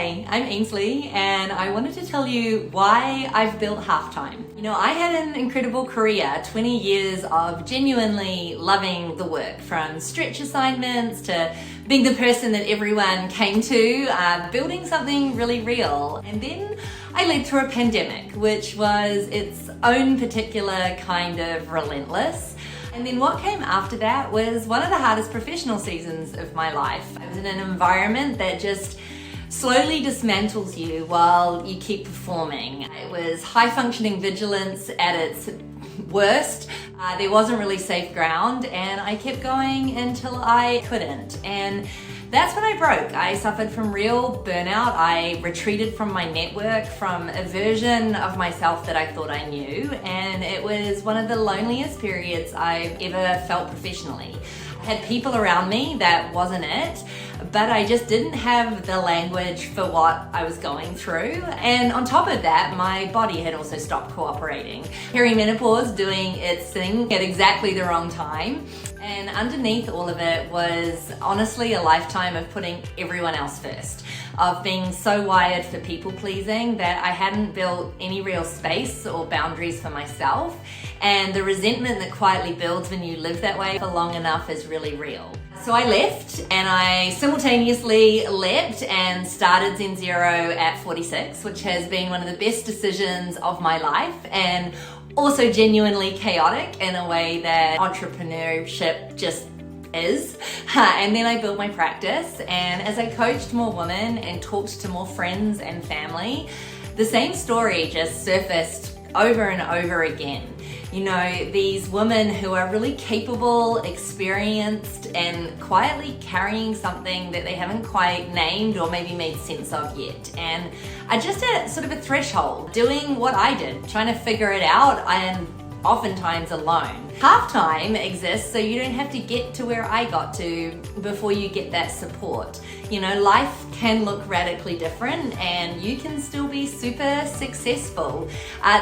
Hey, I'm Ainsley, and I wanted to tell you why I've built Halftime. You know, I had an incredible career, 20 years of genuinely loving the work, from stretch assignments to being the person that everyone came to, building something really real. And then I led through a pandemic, which was its own particular kind of relentless. And then what came after that was one of the hardest professional seasons of my life. I was in an environment that just slowly dismantles you while you keep performing. It was high functioning vigilance at its worst. There wasn't really safe ground, and I kept going until I couldn't. And that's when I broke. I suffered from real burnout. I retreated from my network, from a version of myself that I thought I knew, and it was one of the loneliest periods I've ever felt professionally. I had people around me, that wasn't it, but I just didn't have the language for what I was going through. And on top of that, my body had also stopped cooperating. Perimenopause doing its thing at exactly the wrong time. And underneath all of it was honestly a lifetime of putting everyone else first, of being so wired for people pleasing that I hadn't built any real space or boundaries for myself. And the resentment that quietly builds when you live that way for long enough is really real. So I left, and I simultaneously leapt and started ZenZero at 46, which has been one of the best decisions of my life, and also genuinely chaotic in a way that entrepreneurship just is. And then I built my practice, and as I coached more women and talked to more friends and family, the same story just surfaced over and over again. You know, these women who are really capable, experienced, and quietly carrying something that they haven't quite named or maybe made sense of yet. And are just at sort of a threshold, doing what I did, trying to figure it out, and oftentimes alone. Halftime exists so you don't have to get to where I got to before you get that support. You know, life can look radically different, and you can still be super successful.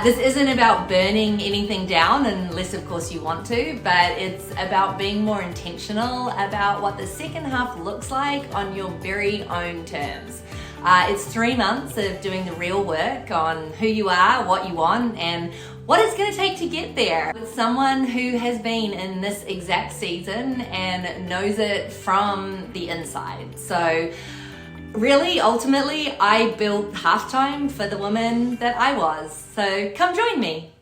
This isn't about burning anything down, unless of course you want to, but it's about being more intentional about what the second half looks like on your very own terms. It's 3 months of doing the real work on who you are, what you want, and what it's going to take to get there, with someone who has been in this exact season and knows it from the inside. So really, ultimately, I built Halftime for the woman that I was. So come join me.